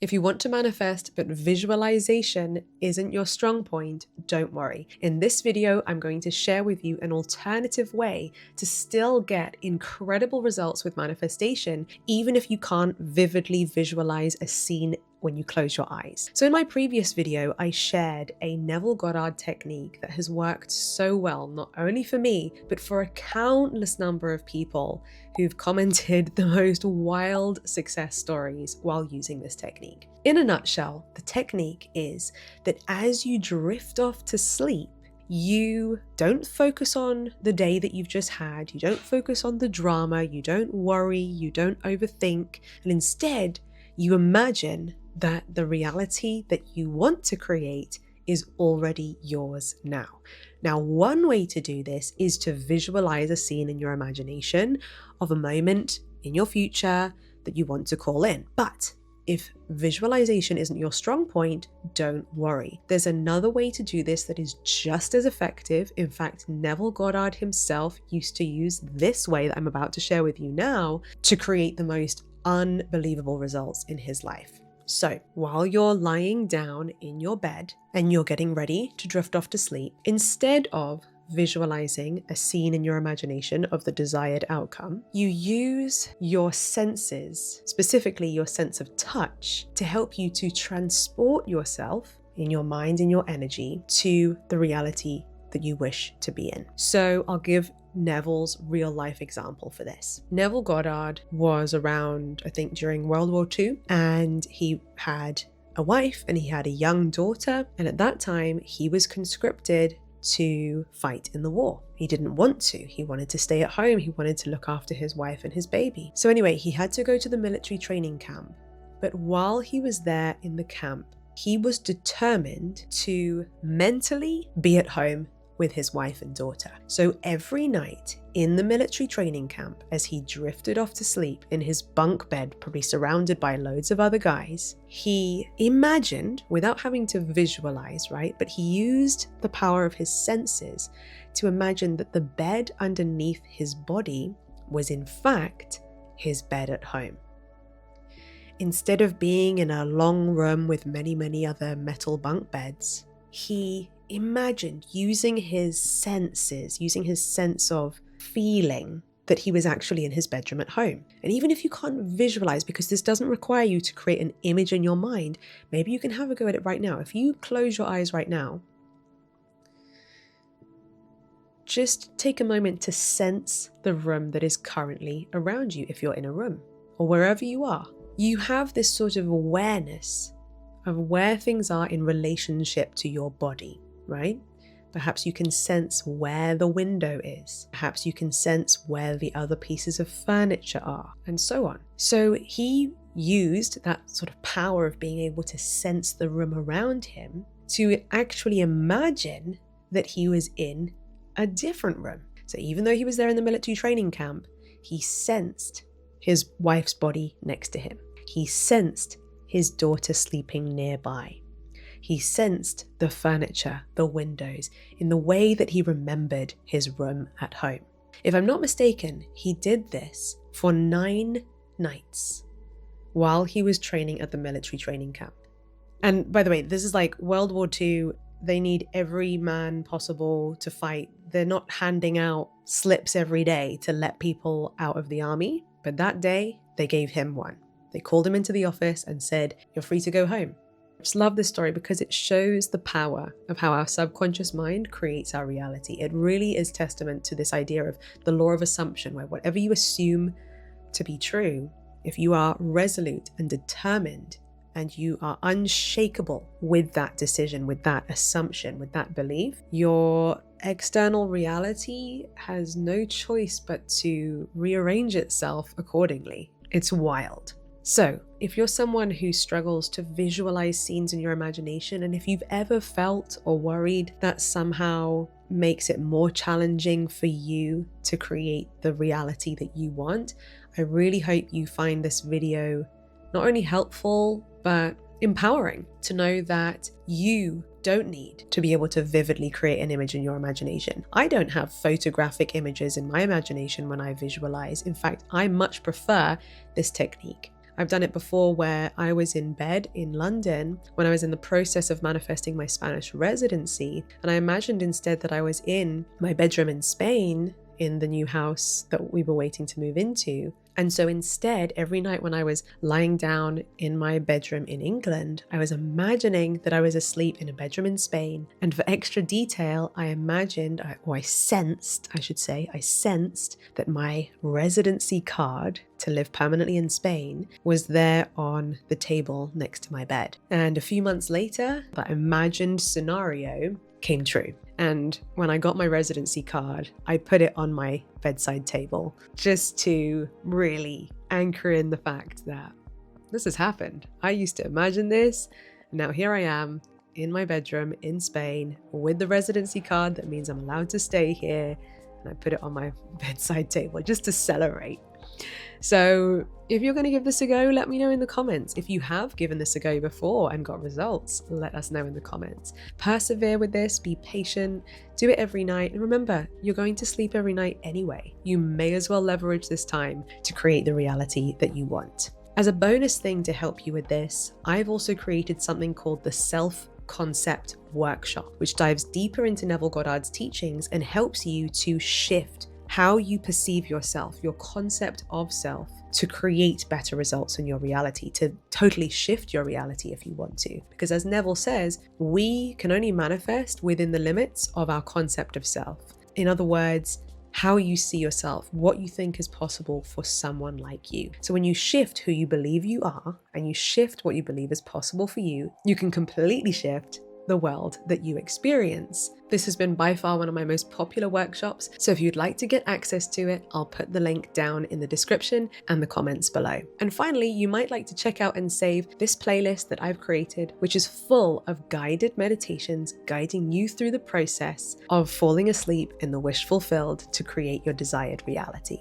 If you want to manifest but visualization isn't your strong point, don't worry. In this video, I'm going to share with you an alternative way to still get incredible results with manifestation, even if you can't vividly visualize a scene when you close your eyes. So in my previous video, I shared a Neville Goddard technique that has worked so well, not only for me, but for a countless number of people who've commented the most wild success stories while using this technique. In a nutshell, the technique is that as you drift off to sleep, you don't focus on the day that you've just had, you don't focus on the drama, you don't worry, you don't overthink, and instead you imagine that the reality that you want to create is already yours now. Now, one way to do this is to visualize a scene in your imagination of a moment in your future that you want to call in. But if visualization isn't your strong point, don't worry. There's another way to do this that is just as effective. In fact, Neville Goddard himself used to use this way that I'm about to share with you now to create the most unbelievable results in his life. So while you're lying down in your bed and you're getting ready to drift off to sleep, instead of visualizing a scene in your imagination of the desired outcome, you use your senses, specifically your sense of touch, to help you to transport yourself in your mind and your energy to the reality that you wish to be in. So I'll give Neville's real life example for this. Neville Goddard was around, I think, during World War II, and he had a wife and he had a young daughter. And at that time, he was conscripted to fight in the war. He didn't want to. He wanted to stay at home. He wanted to look after his wife and his baby. So anyway, he had to go to the military training camp. But while he was there in the camp, he was determined to mentally be at home with his wife and daughter. So every night in the military training camp, as he drifted off to sleep in his bunk bed, probably surrounded by loads of other guys, he imagined, without having to visualize, right? But he used the power of his senses to imagine that the bed underneath his body was in fact his bed at home. Instead of being in a long room with many other metal bunk beds, he imagined using his senses, using his sense of feeling, that he was actually in his bedroom at home. And even if you can't visualize, because this doesn't require you to create an image in your mind, maybe you can have a go at it right now. If you close your eyes right now, just take a moment to sense the room that is currently around you. If you're in a room or wherever you are, you have this sort of awareness of where things are in relationship to your body, right? Perhaps you can sense where the window is. Perhaps you can sense where the other pieces of furniture are, and so on. So he used that sort of power of being able to sense the room around him to actually imagine that he was in a different room. So even though he was there in the military training camp, he sensed his wife's body next to him. He sensed his daughter sleeping nearby. He sensed the furniture, the windows, in the way that he remembered his room at home. If I'm not mistaken, he did this for 9 nights while he was training at the military training camp. And by the way, this is like World War II. They need every man possible to fight. They're not handing out slips every day to let people out of the army. But that day, they gave him one. They called him into the office and said, "You're free to go home." I just love this story because it shows the power of how our subconscious mind creates our reality. It really is testament to this idea of the law of assumption, where whatever you assume to be true, if you are resolute and determined and you are unshakable with that decision, with that assumption, with that belief, your external reality has no choice but to rearrange itself accordingly. It's wild. So, if you're someone who struggles to visualize scenes in your imagination, and if you've ever felt or worried that somehow makes it more challenging for you to create the reality that you want, I really hope you find this video not only helpful, but empowering to know that you don't need to be able to vividly create an image in your imagination. I don't have photographic images in my imagination when I visualize. In fact, I much prefer this technique. I've done it before where I was in bed in London when I was in the process of manifesting my Spanish residency, and I imagined instead that I was in my bedroom in Spain in the new house that we were waiting to move into. And so instead, every night when I was lying down in my bedroom in England, I was imagining that I was asleep in a bedroom in Spain. And for extra detail, I sensed that my residency card to live permanently in Spain was there on the table next to my bed. And a few months later, that imagined scenario came true. And when I got my residency card, I put it on my bedside table just to really anchor in the fact that this has happened. I used to imagine this. Now here I am in my bedroom in Spain with the residency card that means I'm allowed to stay here. And I put it on my bedside table just to celebrate. So if you're going to give this a go, let me know in the comments. If you have given this a go before and got results, let us know in the comments. Persevere with this, be patient, do it every night. And remember, you're going to sleep every night anyway. You may as well leverage this time to create the reality that you want. As a bonus thing to help you with this, I've also created something called the Self-Concept Workshop, which dives deeper into Neville Goddard's teachings and helps you to shift how you perceive yourself, your concept of self, to create better results in your reality, to totally shift your reality if you want to. Because as Neville says, we can only manifest within the limits of our concept of self. In other words, how you see yourself, what you think is possible for someone like you. So when you shift who you believe you are and you shift what you believe is possible for you, you can completely shift the world that you experience. This has been by far one of my most popular workshops, so if you'd like to get access to it, I'll put the link down in the description and the comments below. And finally, you might like to check out and save this playlist that I've created, which is full of guided meditations guiding you through the process of falling asleep in the wish fulfilled to create your desired reality.